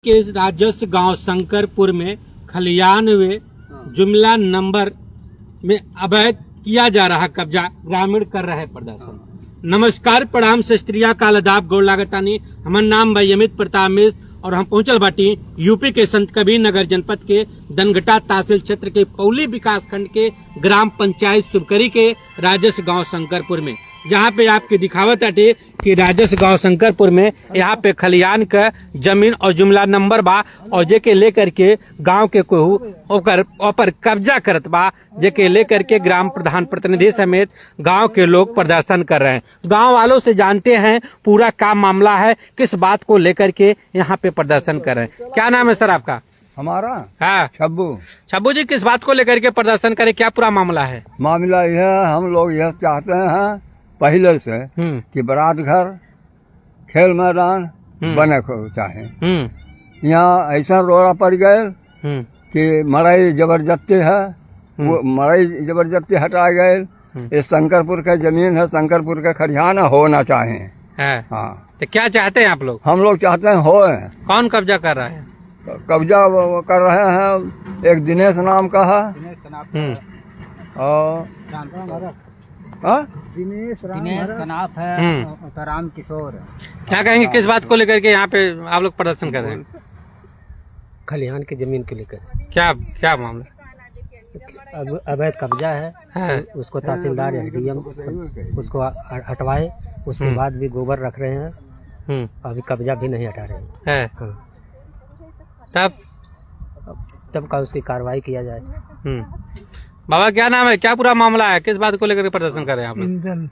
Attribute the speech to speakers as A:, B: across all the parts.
A: के राजस्व गांव शंकरपुर में खलियान व जुमला नंबर में अवैध किया जा रहा कब्जा ग्रामीण कर रहे प्रदर्शन। नमस्कार, प्रणाम, शस्त्रिया काल आदाब, गोड़ लागतानी। हमार नाम भाई अमित प्रताप मिश्र और हम पहुंचल बाटी यूपी के संत कबीर नगर जनपद के दनघटा तहसील क्षेत्र के पौली विकास खंड के ग्राम पंचायत शुभकरी के राजस्व गांव शंकरपुर में, जहां पे आपके दिखावत आटे कि राजस्व गांव शंकरपुर में यहाँ पे खलियान का जमीन और जुमला नंबर बा और जेके लेकर के गांव के कोहू ऊपर कब्जा करत बा, जेके लेकर के ग्राम प्रधान प्रतिनिधि समेत गांव के लोग प्रदर्शन कर रहे हैं। गांव वालों से जानते हैं पूरा क्या मामला है, किस बात को लेकर के यहाँ पे प्रदर्शन कर रहे हैं। क्या नाम है सर आपका?
B: हमारा
A: हाँ, छब्बू जी, किस बात को लेकर के प्रदर्शन करे, क्या पूरा मामला है?
B: मामला यह है, हम लोग यह चाहते हैं पहले से कि बारात घर खेल मैदान बने को चाहे। यहाँ ऐसा रोड़ा पड़ गए कि मड़ई जबरदस्ती है, वो मड़ई जबरदस्ती हटा गए। ये शंकरपुर का जमीन है, शंकरपुर का खरियाना होना चाहे। हाँ,
A: तो क्या चाहते हैं आप लोग?
B: हम लोग चाहते हैं होए।
A: कौन कब्जा कर रहा है?
B: कब्जा कर रहे हैं, एक दिनेश नाम का है और
C: दिनेश कनाफ है, राम किशोर।
A: क्या कहेंगे, किस बात को लेकर के यहाँ पे आप लोग प्रदर्शन कर रहे हैं?
C: खलिहान की जमीन को लेकर।
A: क्या क्या मामला?
C: अवैध कब्जा है, उसको तहसीलदार एसडीएम उसको हटवाए, उसके बाद भी गोबर रख रहे हैं, अभी कब्जा भी नहीं हटा रहे हैं। तब का उसकी कार्रवाई किया जाए।
A: बाबा क्या नाम है, क्या पूरा मामला है, किस बात को लेकर प्रदर्शन कर रहे हैं आप लोग?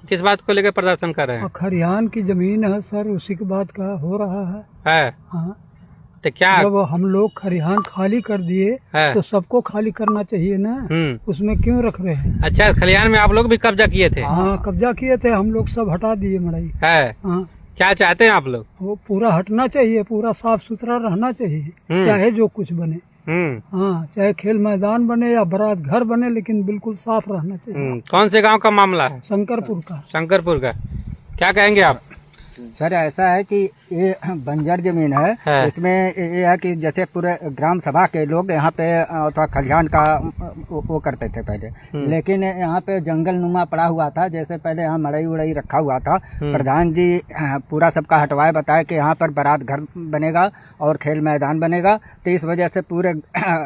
A: किस बात को लेकर प्रदर्शन कर रहे हैं?
D: खरियान की जमीन है सर, उसी के बाद का हो रहा है। हाँ,
A: तो क्या
D: जब हम लोग खरियान खाली कर दिए तो सबको खाली करना चाहिए ना, उसमें क्यों रख रहे हैं?
A: अच्छा, खलियान में आप लोग भी कब्जा किए थे?
D: हाँ, कब्जा किए थे, हम लोग सब हटा दिए मड़ई। हाँ,
A: क्या चाहते हैं आप लोग?
D: वो पूरा हटना चाहिए, पूरा साफ सुथरा रहना चाहिए, चाहे जो कुछ बने। हाँ, चाहे खेल मैदान बने या बारात घर बने, लेकिन बिल्कुल साफ रहना चाहिए।
A: कौन से गांव का मामला है?
D: शंकरपुर का।
A: शंकरपुर का। क्या कहेंगे आप?
C: सर, ऐसा है कि ये बंजर जमीन है। इसमें ये है कि जैसे पूरे ग्राम सभा के लोग यहाँ पे थोड़ा खलिहान का वो करते थे पहले, लेकिन यहाँ पे जंगल नुमा पड़ा हुआ था। जैसे पहले यहाँ मड़ई उड़ई रखा हुआ था, प्रधान जी पूरा सबका हटवाए, बताया कि यहाँ पर बारात घर बनेगा और खेल मैदान बनेगा। तो इस वजह से पूरे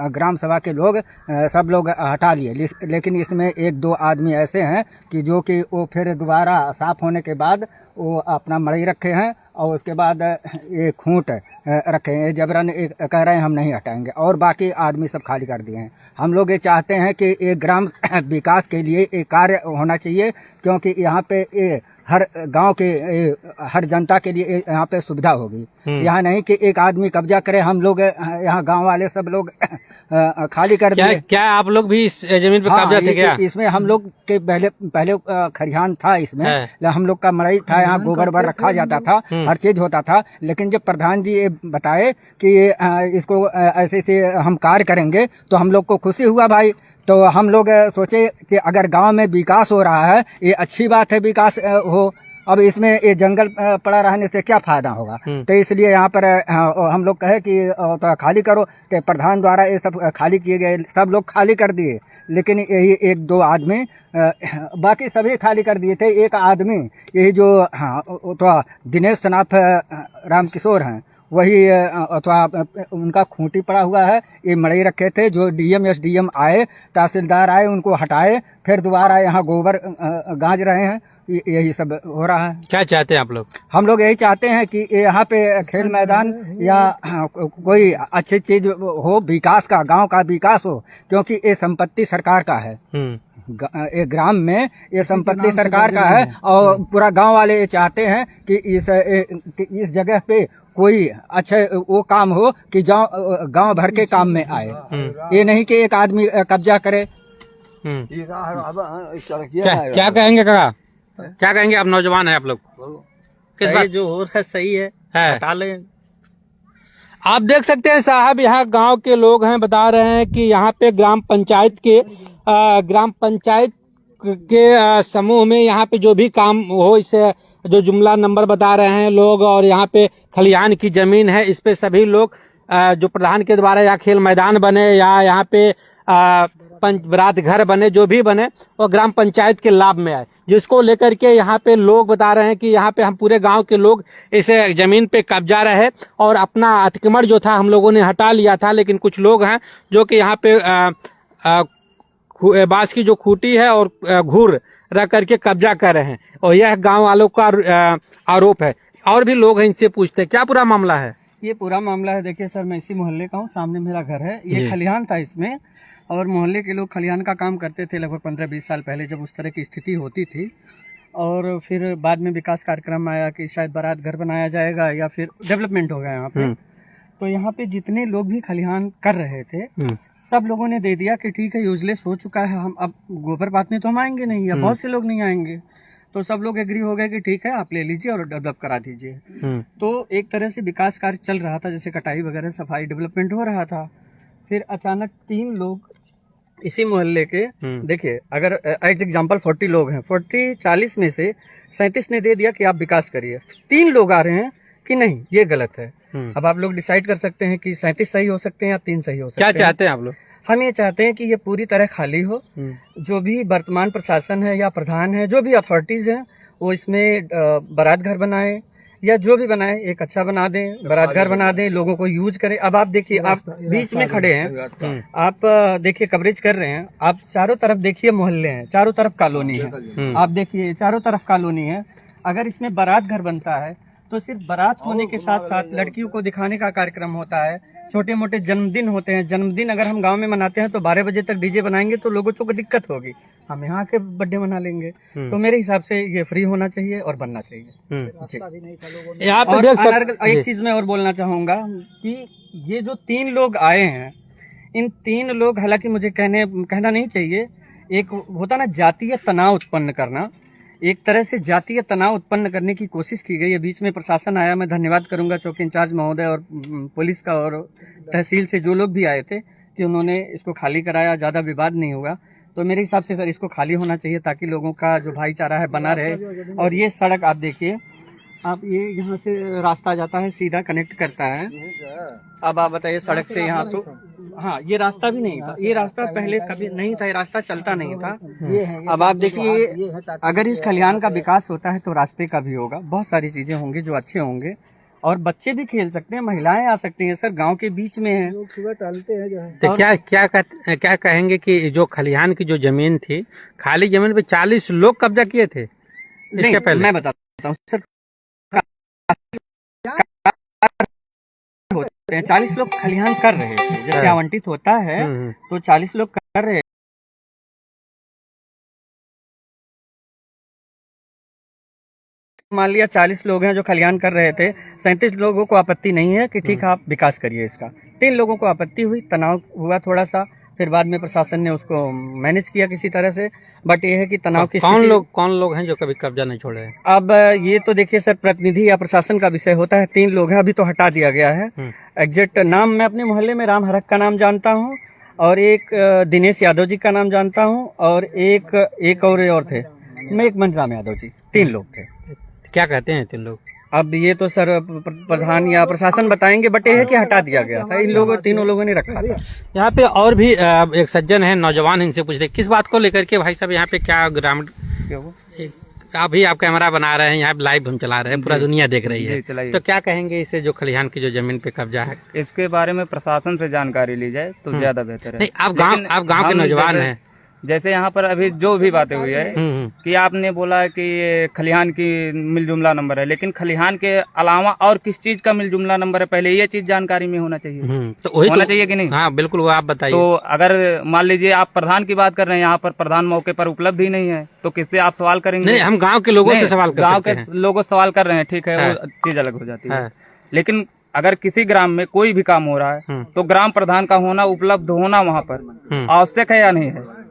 C: ग्राम सभा के लोग सब लोग हटा लिए। लेकिन इसमें एक दो आदमी ऐसे हैं कि जो कि वो फिर दोबारा साफ होने के बाद वो अपना मड़ई रखे हैं और उसके बाद ये खूंट रखे हैं। जबरन कह रहे हैं हम नहीं हटाएंगे, और बाकी आदमी सब खाली कर दिए हैं। हम लोग ये चाहते हैं कि एक ग्राम विकास के लिए एक कार्य होना चाहिए, क्योंकि यहाँ पे ये हर गांव के हर जनता के लिए यहाँ पे सुविधा होगी। यहाँ नहीं कि एक आदमी कब्जा करे, हम लोग यहाँ गांव वाले सब लोग खाली कर दिए।
A: क्या आप लोग भी इस जमीन पे कब्जा थे क्या?
C: इसमें हम लोग के पहले खरियान था, इसमें हम लोग का मड़ई था, यहाँ गोबर बर रखा जाता था, हर चीज होता था। लेकिन जब प्रधान जी ये बताए कि इसको ऐसे से हम कार्य करेंगे तो हम लोग को खुशी हुआ भाई। तो हम लोग सोचे कि अगर गांव में विकास हो रहा है, ये अच्छी बात है, विकास हो। अब इसमें ये जंगल पड़ा रहने से क्या फायदा होगा? तो इसलिए यहाँ पर हम लोग कहे कि तो खाली करो। तो प्रधान द्वारा ये सब खाली किए गए, सब लोग खाली कर दिए, लेकिन यही एक दो आदमी, बाकी सभी खाली कर दिए थे। एक आदमी यही जो तो दिनेश कनाफ राम किशोर हैं, वही अथवा उनका खूंटी पड़ा हुआ है। ये मड़ई रखे थे, जो डीएम एसडीएम आए, तहसीलदार आए, उनको हटाए, फिर दोबारा यहाँ गोबर गांज रहे हैं। यही सब हो रहा है।
A: क्या चाहते हैं आप लोग?
C: हम लोग यही चाहते हैं कि यहाँ पे खेल मैदान या कोई अच्छी चीज हो, विकास का, गांव का विकास हो, क्योंकि ये संपत्ति सरकार का है। ये ग्राम में ये संपत्ति सरकार का है, और पूरा गांव वाले ये चाहते हैं कि इस जगह पे कोई अच्छा वो काम हो कि गांव भर के काम में आए। ये नहीं कि एक आदमी कब्जा करे।
A: क्या कहेंगे काका, क्या कहेंगे? आप नौजवान हैं आप लोग, किस बात
C: जो हो रहा है सही है, हटा लें।
A: आप देख सकते हैं साहब, यहाँ गांव के लोग हैं, बता रहे हैं कि यहाँ पे ग्राम पंचायत के समूह में यहाँ पे जो भी काम हो, इसे जो जुमला नंबर बता रहे हैं लोग, और यहाँ पे खलिहान की जमीन है, इस पे सभी लोग जो प्रधान के द्वारा या खेल मैदान बने या यहाँ पे बरात घर बने, जो भी बने वो ग्राम पंचायत के लाभ में आए, जिसको लेकर के यहाँ पे लोग बता रहे हैं कि यहाँ पे हम पूरे गांव के लोग इसे जमीन पे कब्जा रहे और अपना अतिक्रमण जो था हम लोगों ने हटा लिया था। लेकिन कुछ लोग हैं जो कि यहाँ पे बांस की जो खूंटी है और घूर रख करके कब्जा कर रहे हैं, और यह गांव वालों का आरोप है। और भी लोग हैं, इनसे पूछते हैं क्या पूरा मामला है।
E: ये पूरा मामला है, देखिए सर, मैं इसी मोहल्ले का हूँ, सामने मेरा घर है, ये खलिहान था इसमें, और मोहल्ले के लोग खलिहान का काम करते थे लगभग 15-20 साल पहले, जब उस तरह की स्थिति होती थी। और फिर बाद में विकास कार्यक्रम आया कि शायद बारात घर बनाया जाएगा या फिर डेवलपमेंट होगा यहाँ पे। तो यहाँ पे जितने लोग भी खलिहान कर रहे थे सब लोगों ने दे दिया कि ठीक है, यूजलेस हो चुका है, हम अब गोबर बात में तो हम आएंगे नहीं, या बहुत से लोग नहीं आएंगे। तो सब लोग एग्री हो गए कि ठीक है, आप ले लीजिए और डेवलप करा दीजिए। तो एक तरह से विकास कार्य चल रहा था, जैसे कटाई वगैरह, सफाई, डेवलपमेंट हो रहा था। फिर अचानक 3 लोग इसी मोहल्ले के, देखिए अगर एज एग्जाम्पल 40 लोग हैं, 40 में से 37 ने दे दिया कि आप विकास करिए। 3 लोग आ रहे हैं कि नहीं, ये गलत है। अब आप लोग डिसाइड कर सकते हैं कि 37 सही हो सकते हैं या 3 सही हो सकते हैं।
A: क्या चाहते हैं आप लोग?
E: हम ये चाहते हैं कि ये पूरी तरह खाली हो। जो भी वर्तमान प्रशासन है या प्रधान है, जो भी अथॉरिटीज हैं, वो इसमें बारात घर बनाए या जो भी बनाए, एक अच्छा बना दें, बारात घर बना दें, लोगों को यूज करें। अब आप देखिए, आप बीच में खड़े हैं, आप देखिए कवरेज कर रहे हैं, आप चारों तरफ देखिए मोहल्ले हैं, चारों तरफ कॉलोनी है, आप देखिए चारों तरफ कॉलोनी है। अगर इसमें बारात घर बनता है तो सिर्फ बारात होने के साथ साथ लड़कियों को दिखाने का कार्यक्रम होता है, छोटे मोटे जन्मदिन होते हैं। जन्मदिन अगर हम गांव में मनाते हैं तो 12 बजे तक डीजे बनाएंगे तो लोगों को दिक्कत होगी, हम यहाँ के बर्थडे मना लेंगे। तो मेरे हिसाब से ये फ्री होना चाहिए और बनना चाहिए।
A: यहाँ पे
E: और
A: देख सकते,
E: एक चीज मैं और बोलना चाहूंगा कि ये जो 3 लोग आए हैं, इन 3 लोग, हालांकि मुझे कहना नहीं चाहिए, एक होता ना जातीय तनाव उत्पन्न करना, एक तरह से जातीय तनाव उत्पन्न करने की कोशिश की गई है। बीच में प्रशासन आया, मैं धन्यवाद करूंगा चौकी इंचार्ज महोदय और पुलिस का और तहसील से जो लोग भी आए थे कि उन्होंने इसको खाली कराया, ज्यादा विवाद नहीं हुआ। तो मेरे हिसाब से सर इसको खाली होना चाहिए ताकि लोगों का जो भाईचारा है बना रहे। और ये सड़क आप देखिए, आप ये यहाँ से रास्ता जाता है, सीधा कनेक्ट करता है। अब आप बताइए, सड़क से यहाँ तो, हाँ, ये रास्ता भी नहीं था, ये रास्ता पहले कभी नहीं था, ये रास्ता चलता नहीं था। अब आप देखिए, अगर इस खलिहान का विकास होता है तो रास्ते का भी होगा, बहुत सारी चीजें होंगी जो अच्छे होंगे, और बच्चे भी खेल सकते हैं, महिलाएं आ सकती हैं। सर गांव के बीच में है,
C: सुबह टहलते हैं जो है।
A: तो क्या कहेंगे कि जो खलिहान की जो जमीन थी, खाली जमीन पे 40 लोग कब्जा किए थे इसके पहले?
E: मैं बताता हूँ सर, 40 लोग खलिहान कर रहे थे, जैसे आवंटित होता है तो 40 लोग कर रहे। मान लिया 40 लोग हैं जो खलिहान कर रहे थे, 37 लोगों को आपत्ति नहीं है कि ठीक है आप विकास करिए इसका। 3 लोगों को आपत्ति हुई, तनाव हुआ थोड़ा सा, फिर बाद में प्रशासन ने उसको मैनेज किया किसी तरह से। बट ये है कि तनाव की
A: कौन लोग हैं जो कभी कब्जा नहीं छोड़े हैं?
E: अब ये तो देखिए सर, प्रतिनिधि या प्रशासन का विषय होता है। 3 लोग हैं, अभी तो हटा दिया गया है। एग्जैक्ट नाम मैं अपने मोहल्ले में राम हरक का नाम जानता हूँ, और एक दिनेश यादव जी का नाम जानता हूँ, और एक और थे, मैं एक मनराम यादव जी, 3 लोग थे।
A: क्या कहते हैं 3 लोग?
E: अब ये तो सर प्रधान या प्रशासन बताएंगे, बट ये है कि हटा दिया गया था, इन लोगों 3 लोगों ने रखा था।
A: यहाँ पे और भी एक सज्जन है, नौजवान, इनसे पूछते किस बात को लेकर के भाई साहब यहाँ पे क्या ग्रामीण, अभी आप कैमरा बना रहे हैं, यहाँ लाइव हम चला रहे हैं, पूरा दुनिया देख रही है, तो क्या कहेंगे इसे जो खलिहान की जो जमीन पे कब्जा है,
F: इसके बारे में प्रशासन से जानकारी ली जाए तो ज्यादा बेहतर है।
A: नहीं, आप गांव के नौजवान हैं।
F: जैसे यहाँ पर अभी जो भी बातें हुई है कि आपने बोला कि ये खलिहान की मिल जुमला नंबर है, लेकिन खलिहान के अलावा और किस चीज का मिल जुमला नंबर है, पहले ये चीज जानकारी में होना चाहिए।
A: तो वही
F: होना चाहिए कि नहीं?
A: हाँ बिल्कुल, वो आप बताइए।
F: तो अगर मान लीजिए आप प्रधान की बात कर रहे हैं, यहाँ पर प्रधान मौके पर उपलब्ध ही नहीं है, तो किससे आप सवाल करेंगे?
A: नहीं, हम गाँव के लोगों से सवाल कर सकते हैं।
F: गाँव के लोगों से सवाल कर रहे हैं, ठीक है, वो चीज अलग हो जाती है। लेकिन अगर किसी ग्राम में कोई भी काम हो रहा है तो ग्राम प्रधान का होना, उपलब्ध होना वहाँ पर आवश्यक है या नहीं है?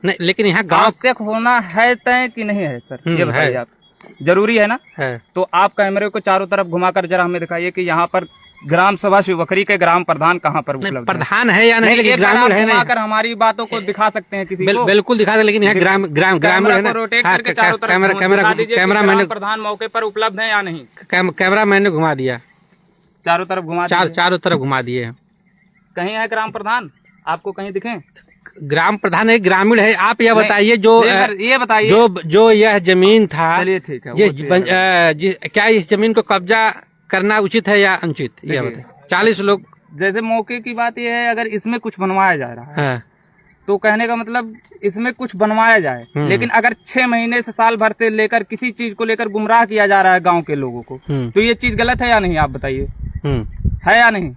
A: नहीं, लेकिन यहाँ गांव
F: आवश्यक होना है तय कि नहीं है सर, ये बताइए आप। जरूरी है ना?
A: है।
F: तो आप कैमरे को चारों तरफ घुमाकर जरा हमें दिखाइए कि यहाँ पर ग्राम सभा शिवबखरी के ग्राम प्रधान कहाँ पर उपलब्ध है?
A: प्रधान है या नहीं, लेकिन
F: एक बार
A: ग्रामीण है
F: आप
A: नहीं।
F: घुमाकर हमारी बातों को दिखा सकते हैं किसी को?
A: बिल्कुल दिखा दे, लेकिन यहाँ ग्रामीण है ना।
F: रोटेट
A: हाँ,
F: करके चारों तरफ
A: कैमरा मैंने
F: प्रधान मौके पर उपलब्ध है या नहीं?
A: कैमरा मैंने घुमा दिया,
F: चारों तरफ घुमा दीजिए।
A: चारों तरफ घुमा दिए।
F: कहीं है ग्राम प्रधान आपको कहीं दिखे?
A: ग्राम प्रधान है, ग्रामीण है। आप यह
F: नहीं,
A: बताइए जो
F: ये बताइए
A: जो यह जमीन था,
F: चलिए ठीक है,
A: ये क्या इस जमीन को कब्जा करना उचित है या अनुचित, ये बताइए। 40 लोग,
F: जैसे मौके की बात यह है, अगर इसमें कुछ बनवाया जा रहा है
A: हाँ,
F: तो कहने का मतलब इसमें कुछ बनवाया जाए, लेकिन अगर 6 महीने से साल भर से लेकर किसी चीज को लेकर गुमराह किया जा रहा है गांव के लोगों को, तो ये चीज गलत है या नहीं? आप बताइए, है या नहीं?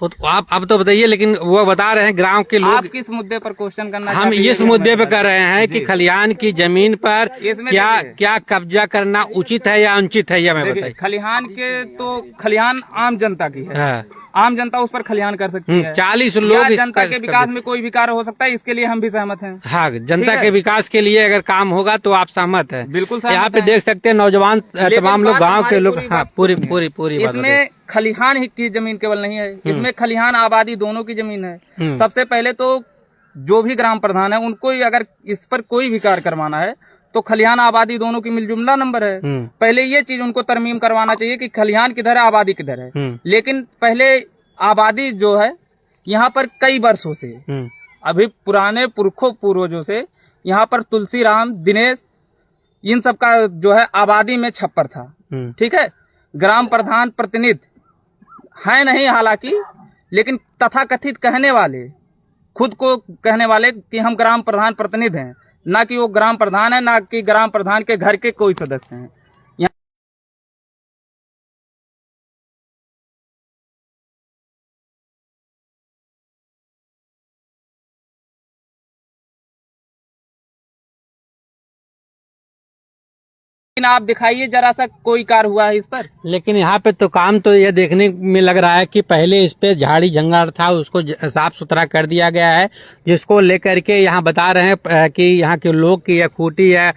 A: तो आप अब तो बताइए, लेकिन वो बता रहे हैं गांव के लोग।
F: आप किस मुद्दे पर क्वेश्चन करना
A: हम
F: चाहते हैं?
A: इस मुद्दे पे कर रहे हैं कि खलिहान की जमीन पर
F: इसमें
A: क्या कब्जा करना उचित है या अनुचित है, या मैं
F: देखिए,
A: बताइए।
F: खलिहान के तो खलिहान आम जनता की है,
A: हाँ,
F: आम जनता उस पर खलिहान कर सकती है।
A: 40
F: या
A: लोग
F: जनता के विकास में कोई भी कार्य हो सकता है, इसके लिए हम भी सहमत हैं।
A: हाँ, जनता
F: ठीक
A: के
F: है।
A: विकास के लिए अगर काम होगा तो आप सहमत हैं?
F: बिल्कुल सहमत
A: यहाँ पे
F: हैं।
A: देख सकते हैं नौजवान तमाम लोग,
F: बात
A: गांव के
F: हमारी
A: लोग।
F: पूरी
A: हाँ,
F: बात
A: पूरी बात
F: इसमें खलिहान ही की जमीन केवल नहीं है, इसमें खलिहान आबादी दोनों की जमीन है। सबसे पहले तो जो भी ग्राम प्रधान है उनको ही अगर इस पर कोई भी कार्य करवाना है तो खलिहान आबादी दोनों की मिलजुमला नंबर है। पहले ये चीज उनको तरमीम करवाना चाहिए कि खलिहान किधर है, आबादी किधर है। लेकिन पहले आबादी जो है यहाँ पर कई वर्षों से, अभी पुराने पुरखों पूर्वजों से यहाँ पर तुलसीराम, दिनेश, इन सब का जो है आबादी में छप्पर था। ठीक है, ग्राम प्रधान प्रतिनिधि है नहीं हालांकि, लेकिन तथाकथित कहने वाले, खुद को कहने वाले कि हम ग्राम प्रधान प्रतिनिधि हैं, ना कि वो ग्राम प्रधान है, ना कि ग्राम प्रधान के घर के कोई सदस्य हैं। लेकिन आप दिखाइए जरा सा कोई कार्य हुआ है इस पर?
A: लेकिन यहाँ पे तो काम तो ये देखने में लग रहा है कि पहले इस पे झाड़ी जंगल था, उसको साफ सुथरा कर दिया गया है, जिसको लेकर के यहाँ बता रहे हैं कि यहाँ के लोग की यह खूटी है,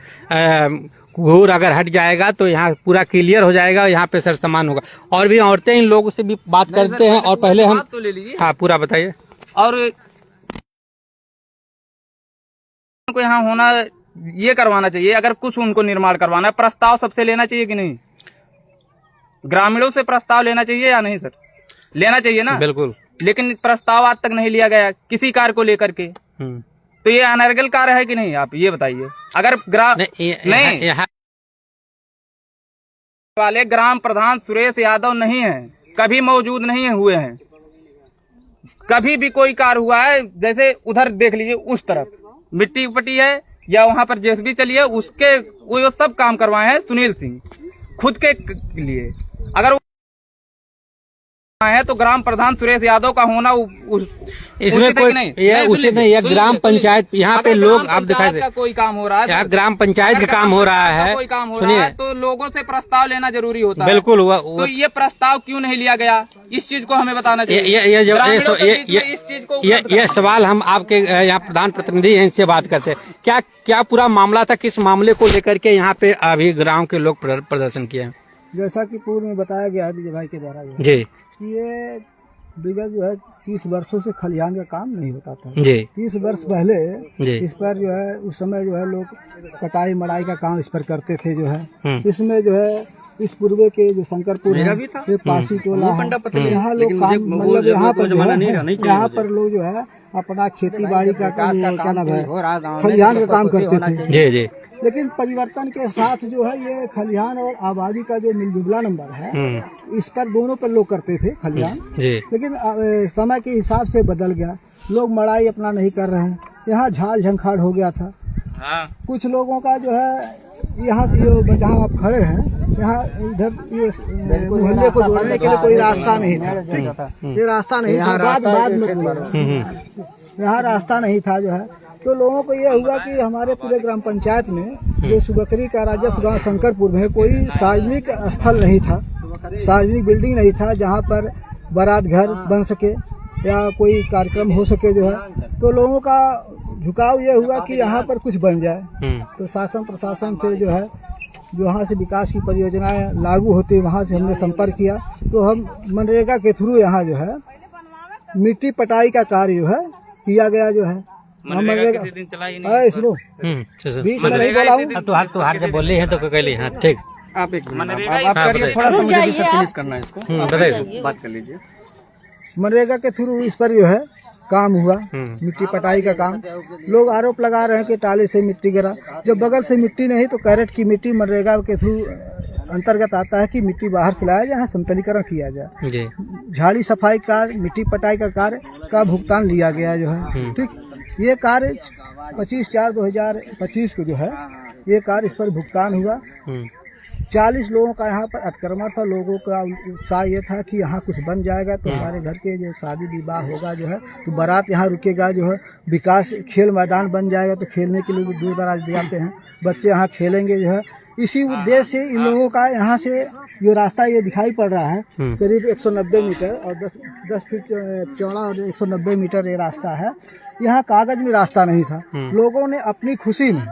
A: घूर अगर हट जाएगा तो यहाँ पूरा क्लियर हो जाएगा, यहाँ पे सर सामान होगा। और भी औरतें इन लोगों से भी बात करते हैं, और पहले हम
F: तो ले लीजिए।
A: हाँ, पूरा बताइए।
F: और उनको यहाँ होना ये करवाना चाहिए, अगर कुछ उनको निर्माण करवाना है, प्रस्ताव सबसे लेना चाहिए कि नहीं? ग्रामीणों से प्रस्ताव लेना चाहिए या नहीं सर? लेना चाहिए ना, बिल्कुल। लेकिन प्रस्ताव आज तक नहीं लिया गया किसी कार्य को लेकर के, तो ये अनर्गल कार्य है कि नहीं? आप ये बताइए। अगर नहीं वाले ग्राम प्रधान सुरेश यादव नहीं है, कभी मौजूद नहीं हुए हैं, कभी भी कोई कार्य हुआ है, जैसे उधर देख लीजिए, उस तरफ मिट्टी पट्टी है या वहां पर जेसीबी चली है, उसके वो सब काम करवाए हैं सुनील सिंह खुद के लिए। अगर वो है तो ग्राम प्रधान सुरेश यादव का होना
A: इसमें कोई ये उचित नहीं है। ग्राम पंचायत यहाँ पे लोग आप दिखाई दे,
F: कोई काम हो रहा है,
A: यहाँ ग्राम पंचायत का काम हो रहा है,
F: कोई काम हो रहा है तो लोगों से प्रस्ताव लेना जरूरी होता है।
A: बिल्कुल हुआ।
F: तो ये प्रस्ताव क्यों नहीं लिया गया, इस चीज को हमें बताना चाहिए।
A: ये सवाल हम आपके यहाँ प्रधान प्रतिनिधि हैं, इनसे बात करते हैं। क्या पूरा मामला था, किस मामले को लेकर के यहाँ पे अभी गाँव के लोग प्रदर्शन किए हैं?
C: जैसा कि पूर्व में बताया गया है विजय भाई के द्वारा
A: जी,
C: कि ये विगत जो है 30 वर्षों से खलिहान का काम नहीं होता था
A: जी।
C: 30 वर्ष पहले
A: जी।
C: इस पर जो है उस समय जो है लोग कटाई मड़ाई का काम इस पर करते थे जो है। इसमें जो है इस पूर्वे के जो शंकरपुर है, ये पासी टोला है, यहाँ लोग काम मतलब यहाँ पर लोग जो है अपना खेती बाड़ी का काम, क्या नाम है, खलिहान का काम करते थे।
A: जी जी।
C: लेकिन परिवर्तन के साथ जो है ये खलिहान और आबादी का जो मिलजुला नंबर है, इस पर दोनों पर लोग करते थे खलिहान। लेकिन समय के हिसाब से बदल गया, लोग मड़ाई अपना नहीं कर रहे हैं, यहाँ झाल झंखाड़ हो गया था। कुछ लोगों का जो है यहाँ जहाँ आप खड़े हैं, यहाँ इधर मोहल्ले को जोड़ने के लिए कोई रास्ता नहीं था। ये रास्ता नहीं था, बाद में यहाँ रास्ता नहीं था जो है। तो लोगों को यह हुआ कि हमारे पूरे ग्राम पंचायत में जो शिवबखरी का राजस्व गांव शंकरपुर में कोई सार्वजनिक स्थल नहीं था, सार्वजनिक बिल्डिंग नहीं था जहां पर बारात घर बन सके या कोई कार्यक्रम हो सके जो है। तो लोगों का झुकाव यह हुआ कि यहाँ पर कुछ बन जाए। तो शासन प्रशासन से जो है जो वहाँ से विकास की परियोजनाएं लागू होती वहाँ से हमने संपर्क किया, तो हम मनरेगा के थ्रू यहाँ जो है मिट्टी पटाई का कार्य जो है किया गया जो है।
F: मनरेगा किसी दिन चला ही नहीं।
C: सुनो बीच में नहीं बोला हूँ।
A: तो हार जब बोले हैं तो कहली हाँ ठीक।
E: आप एक
F: मनरेगा
E: आप करिए, थोड़ा सा मुझे भी सर फिनिश करना है इसको।
A: बताइए।
E: बात कर लीजिए।
C: मनरेगा के थ्रू इस पर जो है काम हुआ, मिट्टी पटाई का काम। लोग आरोप लगा रहे हैं कि टाले से मिट्टी गिरा, जब बगल से मिट्टी नहीं तो कैरेट की मिट्टी मनरेगा के थ्रू अंतर्गत आता है कि मिट्टी बाहर से लाया जाए, समतलीकरण किया जाए।
A: जी।
C: झाड़ी सफाई कार्य, मिट्टी पटाई का कार्य का भुगतान लिया गया जो है। ठीक, ये कार्य 25/4/2025 को जो है ये कार्य इस पर भुगतान हुआ। 40 लोगों का यहाँ पर अतिक्रमण था। लोगों का उत्साह ये था कि यहाँ कुछ बन जाएगा तो हमारे घर के जो शादी विवाह होगा जो है तो बारात यहाँ रुकेगा जो है, विकास खेल मैदान बन जाएगा तो खेलने के लिए भी दूर दराज जाते हैं बच्चे, यहाँ खेलेंगे जो है। इसी उद्देश्य से इन लोगों का यहाँ से जो रास्ता ये दिखाई पड़ रहा है करीब 190 मीटर और 10 फीट चौड़ा और 190 मीटर ये रास्ता है। यहाँ कागज में रास्ता नहीं था। लोगों ने अपनी खुशी में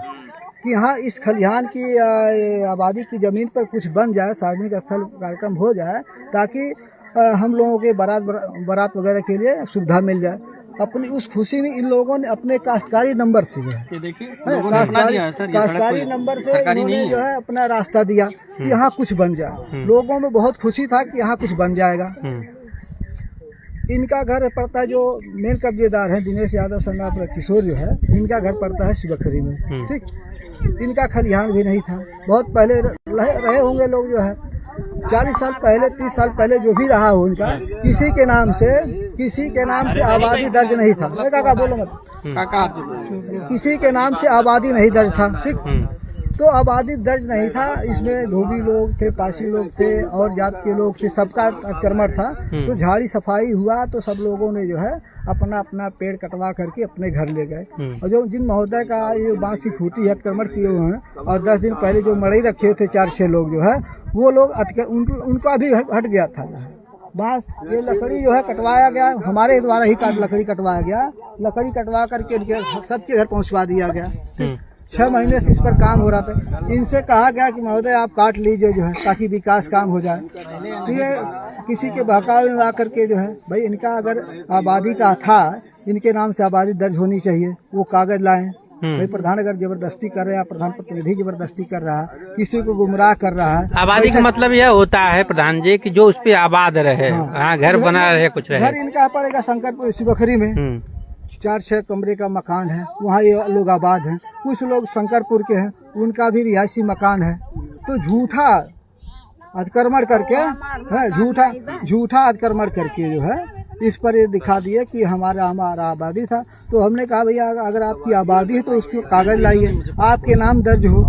C: कि यहाँ इस खलिहान की आबादी की जमीन पर कुछ बन जाए, सार्वजनिक स्थल कार्यक्रम हो जाए ताकि हम लोगों के बारात वगैरह के लिए सुविधा मिल जाए। अपनी उस खुशी में इन लोगों ने अपने काश्तकारी नंबर से जो है काश्तकारी नंबर से इन्होंने जो है अपना रास्ता दिया कि यहाँ कुछ बन जाए। लोगों में बहुत खुशी था कि यहाँ कुछ बन जाएगा। इनका घर पड़ता है, जो मेन कब्जेदार है दिनेश यादव संगा किशोर जो है, इनका घर पड़ता है शिवखरी में। ठीक, इनका खलिहान भी नहीं था। बहुत पहले रहे होंगे लोग जो है 40 साल पहले 30 साल पहले जो भी रहा हो उनका किसी के नाम से आबादी दर्ज नहीं था। काका बोलो मत, किसी के नाम से आबादी नहीं दर्ज था। ठीक, तो आबादी दर्ज नहीं था। इसमें धोबी लोग थे, पासी लोग थे और जात के लोग थे, सबका अतिक्रमण था। तो झाड़ी सफाई हुआ तो सब लोगों ने जो है अपना अपना पेड़ कटवा करके अपने घर ले गए। और जो जिन महोदय का ये बांस की खूंटी अतिक्रमण किए हुए हैं और 10 दिन पहले जो मड़ई रखे थे 4-6 लोग जो है वो लोग उनका भी हट गया था। बांस ये लकड़ी जो है कटवाया गया, हमारे द्वारा ही लकड़ी कटवाया गया। लकड़ी कटवा करके इनके सबके घर पहुँचवा दिया गया। 6 महीने से इस पर काम हो रहा था। इनसे कहा गया कि महोदय आप काट लीजिए जो है ताकि विकास काम हो जाए। तो ये किसी के बहकावे में ला करके जो है भाई इनका अगर आबादी का था, इनके नाम से आबादी दर्ज होनी चाहिए, वो कागज लाएं। भाई प्रधान अगर जबरदस्ती कर रहा है, प्रधान प्रतिनिधि जबरदस्ती कर रहा है, किसी को गुमराह कर रहा है।
A: आबादी का मतलब यह होता है प्रधान जी कि जो उस पे आबाद रहे, हाँ, घर बना रहे, कुछ रहे।
C: घर इनका पड़ेगा शंकरपुर शिवखरी में 4-6 कमरे का मकान है, वहाँ ये लोग आबाद हैं। कुछ लोग शंकरपुर के हैं, उनका भी रिहायशी मकान है। तो झूठा अतिक्रमण करके झूठा अतिक्रमण करके जो है इस पर ये दिखा दिए कि हमारा आबादी था। तो हमने कहा भैया अगर आपकी आबादी है तो उसको कागज लाइए, आपके नाम दर्ज हो।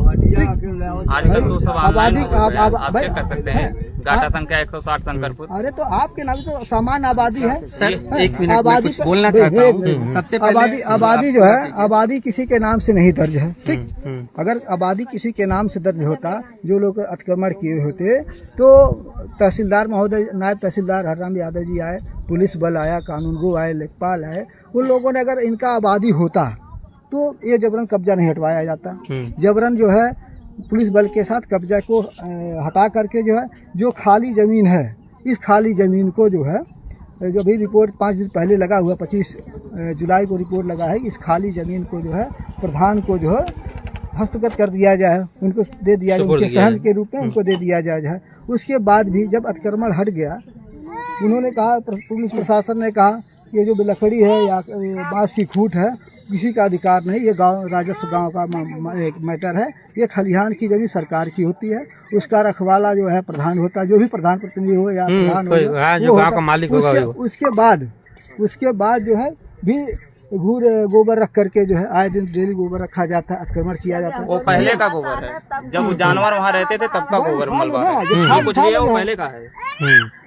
F: आजकल तो सब
C: आबादी
F: आप चेक कर सकते हैं, गाटा संख्या 160 शंकरपुर।
C: अरे तो आपके नाम तो सामान्य आबादी है
E: सर, एक मिनट
C: आबादी
E: कुछ बोलना चाहता हूँ। सबसे पहले
C: आबादी जो है आबादी किसी के नाम से नहीं दर्ज है। ठीक, अगर आबादी किसी के नाम से दर्ज होता, जो लोग अतिक्रमण किए होते, तो तहसीलदार महोदय, नायब तहसीलदार हरराम यादव जी आए, पुलिस बल आया, कानूनगो आए, लेखपाल आए, उन लोगों ने अगर इनका आबादी होता तो ये जबरन कब्जा नहीं हटवाया जाता। जबरन जो है पुलिस बल के साथ कब्जा को हटा करके जो है जो खाली जमीन है, इस खाली जमीन को जो है जो भी रिपोर्ट 5 दिन पहले लगा हुआ 25 जुलाई को रिपोर्ट लगा है, इस खाली जमीन को जो है प्रधान को जो है हस्तगत कर दिया जाए, उनको दे दिया जाए, उनके सहन के रूप में उनको दे दिया जाए। उसके बाद भी जब अतिक्रमण हट गया, उन्होंने कहा, पुलिस प्रशासन ने कहा ये जो लकड़ी है या बांस की खूंट है किसी का अधिकार नहीं, ये गांव राजस्व गांव का एक मैटर है। ये खलिहान की जमीन सरकार की होती है, उसका रखवाला जो है प्रधान होता है, जो भी प्रधान प्रतिनिधि हो या प्रधान हो, जो गांव का मालिक होगा। उसके बाद जो है भी गोबर रख करके जो है आए दिन डेली गोबर रखा जाता है, अतिक्रमण किया जाता है।
F: वो पहले का गोबर है, जब जानवर वहाँ रहते थे तब का गोबर मलबा है। कुछ भी है वो पहले का है,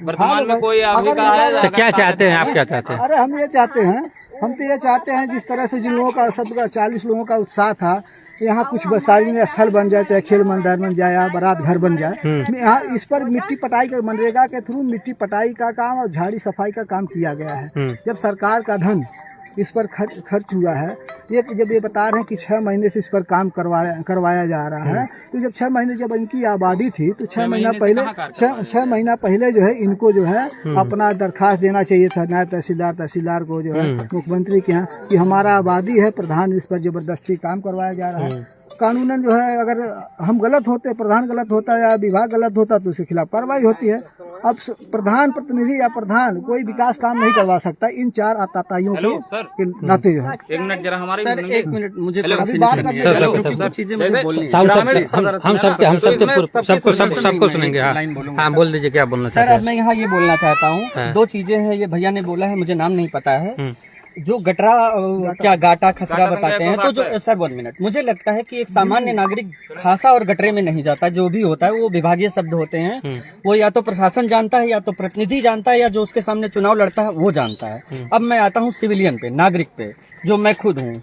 F: वर्तमान में कोई अभी का है।
A: तो क्या चाहते हैं आप, क्या चाहते हैं?
C: अरे हम ये चाहते हैं, हम तो ये चाहते हैं जिस तरह से जिन लोगों का सबका 40 लोगों का उत्साह था यहाँ कुछ सार्वजनिक स्थल बन जाए, चाहे खेल मैदान बन जाए या बारात घर बन जाए, यहाँ इस पर मिट्टी पटाई का मनरेगा के थ्रू मिट्टी पटाई का काम और झाड़ी सफाई का काम किया गया है। जब सरकार का धन इस पर खर्च हुआ है। ये जब ये बता रहे हैं कि 6 महीने से इस पर काम करवाया जा रहा है, तो जब 6 महीने जब इनकी आबादी थी तो 6 महीना पहले जो है इनको जो है अपना दरखास्त देना चाहिए था नायब तहसीलदार को जो है मुख्यमंत्री के यहाँ कि हमारा आबादी है, प्रधान इस पर जबरदस्ती काम करवाया जा रहा है। कानूनन जो है अगर हम गलत होते, प्रधान गलत होता या विभाग गलत होता तो उसके खिलाफ कार्रवाई होती है। अब प्रधान प्रतिनिधि या प्रधान कोई विकास काम नहीं करवा सकता इन 4 आताताइयों के नाते जो है।
F: एक मिनट जरा हमारे
E: सर 1 मिनट मुझे
C: अभी बात करने
E: कुछ चीजें मुझे बोलनी है।
A: सबको सुनेंगे। हाँ बोल दीजिए क्या बोलना
E: सर अब मैं यहाँ ये बोलना चाहता हूँ, 2 चीजें हैं, ये भैया ने बोला है, मुझे नाम नहीं पता है, जो गटरा क्या गाटा खसरा बताते हैं, तो जो सर 1 मिनट, मुझे लगता है कि एक सामान्य नागरिक खासा और गटरे में नहीं जाता, जो भी होता है वो विभागीय शब्द होते हैं, वो या तो प्रशासन जानता है या तो प्रतिनिधि जानता है या जो उसके सामने चुनाव लड़ता है वो जानता है। अब मैं आता हूँ सिविलियन पे, नागरिक पे, जो मैं खुद हूँ।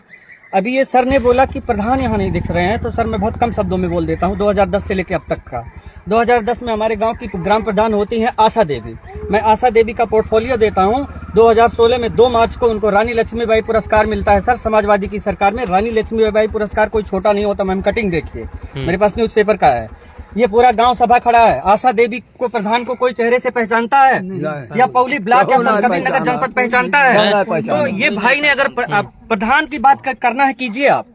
E: अभी ये सर ने बोला कि प्रधान यहाँ नहीं दिख रहे हैं, तो सर मैं बहुत कम शब्दों में बोल देता हूँ 2010 से लेकर अब तक का। 2010 में हमारे गांव की ग्राम प्रधान होती हैं आशा देवी। मैं आशा देवी का पोर्टफोलियो देता हूँ। 2016 में 2 मार्च को उनको रानी लक्ष्मीबाई पुरस्कार मिलता है। सर समाजवादी की सरकार में रानी लक्ष्मीबाई पुरस्कार कोई छोटा नहीं होता। मैम कटिंग देखिए, मेरे पास न्यूज़पेपर का है। ये पूरा गांव सभा खड़ा है। आशा देवी को प्रधान को कोई चेहरे से पहचानता है या पौली ब्लॉक या संतकबीर नगर जनपद पहचानता है? तो ये भाई ने अगर प्रधान की बात करना है कीजिए आप।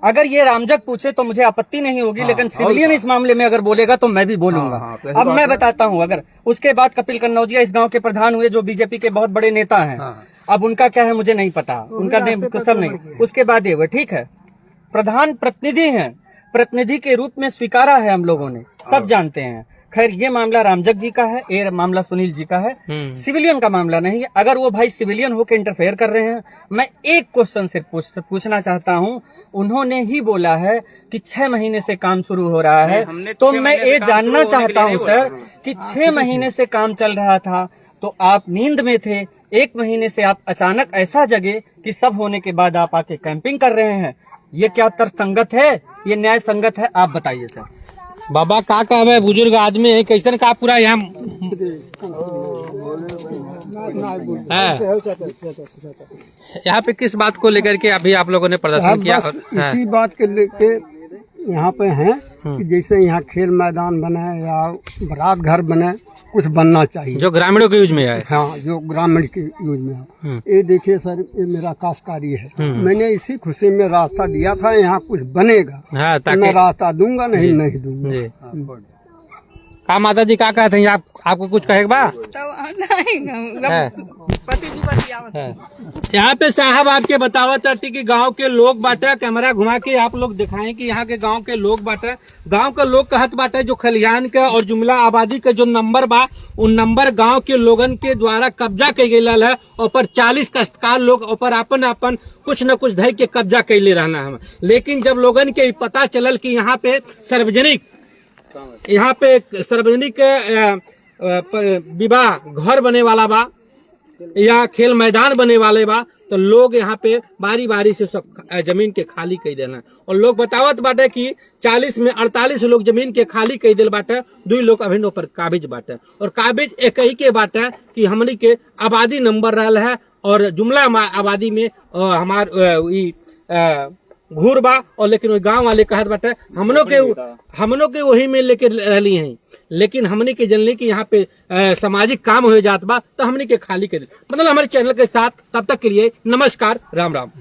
E: अगर ये रामजग पूछे तो मुझे आपत्ति नहीं होगी, लेकिन सिविलियन इस मामले में अगर बोलेगा तो मैं भी बोलूंगा। अब मैं बताता हूँ, अगर उसके बाद कपिल कन्नौजिया इस गांव के प्रधान हुए, जो बीजेपी के बहुत बड़े नेता हैं। अब उनका क्या है मुझे नहीं पता, उनका सब नहीं। उसके बाद ये हुए, ठीक है, प्रधान प्रतिनिधि हैं, प्रतिनिधि के रूप में स्वीकारा है हम लोगों ने, सब जानते हैं। खैर ये मामला रामजग जी का है, ये मामला सुनील जी का है, सिविलियन का मामला नहीं है। अगर वो भाई सिविलियन होकर इंटरफेयर कर रहे हैं, मैं एक क्वेश्चन सिर्फ पूछना चाहता हूँ। उन्होंने ही बोला है कि 6 महीने से काम शुरू हो रहा है, तो मैं ये जानना चाहता हूँ सर कि 6 महीने से काम चल रहा था तो आप नींद में थे, 1 महीने से आप अचानक ऐसा जगे कि सब होने के बाद आप आके कैंपिंग कर रहे हैं। ये क्या तर्कसंगत है? ये न्याय संगत है? आप बताइए सर।
A: बाबा का काम है, बुजुर्ग आदमी है, कैसन का पूरा यहाँ यहाँ पे किस बात को लेकर के अभी आप लोगों ने प्रदर्शन किया?
D: इसी बात के लेके यहाँ पे हैं कि जैसे यहाँ खेल मैदान बने या बारात घर बने, कुछ बनना चाहिए
A: जो ग्रामीणों के यूज में है।
D: हाँ, जो ग्रामीण के यूज में है। ये देखिए सर, ये मेरा काश्तकारी है। मैंने इसी खुशी में रास्ता दिया था यहाँ कुछ बनेगा।
A: हाँ,
D: तो मैं रास्ता दूंगा, नहीं दूंगा।
A: हाँ माता जी क्या कहते हैं, आपको कुछ कहेगा? यहाँ पे साहब आपके बतावत है कि गांव के लोग बाटे, कैमरा घुमा के आप लोग दिखाएं कि यहाँ के गांव के लोग बाटे। गांव के लोग कहत बाटे जो खलिहान के और जुमला आबादी के जो नंबर बा, उन नंबर गांव के लोगन के द्वारा कब्जा कई गयल है। ऊपर 40 काश्तकार लोग ऊपर अपन कुछ न कुछ धय के कब्जा कैले रहना है। लेकिन जब लोगन के पता चलल कि यहाँ पे सार्वजनिक विवाह घर बने वाला बा या खेल मैदान बने वाले बा, तो लोग यहाँ पे बारी बारी से सब जमीन के खाली कर देना। और लोग बतावत बाटे कि 40 में 48 लोग जमीन के खाली कर दिल बाटे, 2 लोग अभी पर काबिज बाटे। और काबिज एक ही के बाटे कि हमनी के आबादी नंबर रहल है और जुमला आबादी में हमार घूर बा। और लेकिन वो गांव वाले कहत बाटे हमनों के वही में लेके रहली हैं, लेकिन हमने के जनली कि यहाँ पे सामाजिक काम हो जात बा तो हमने के खाली कर। मतलब हमारे चैनल के साथ तब तक के लिए नमस्कार, राम राम।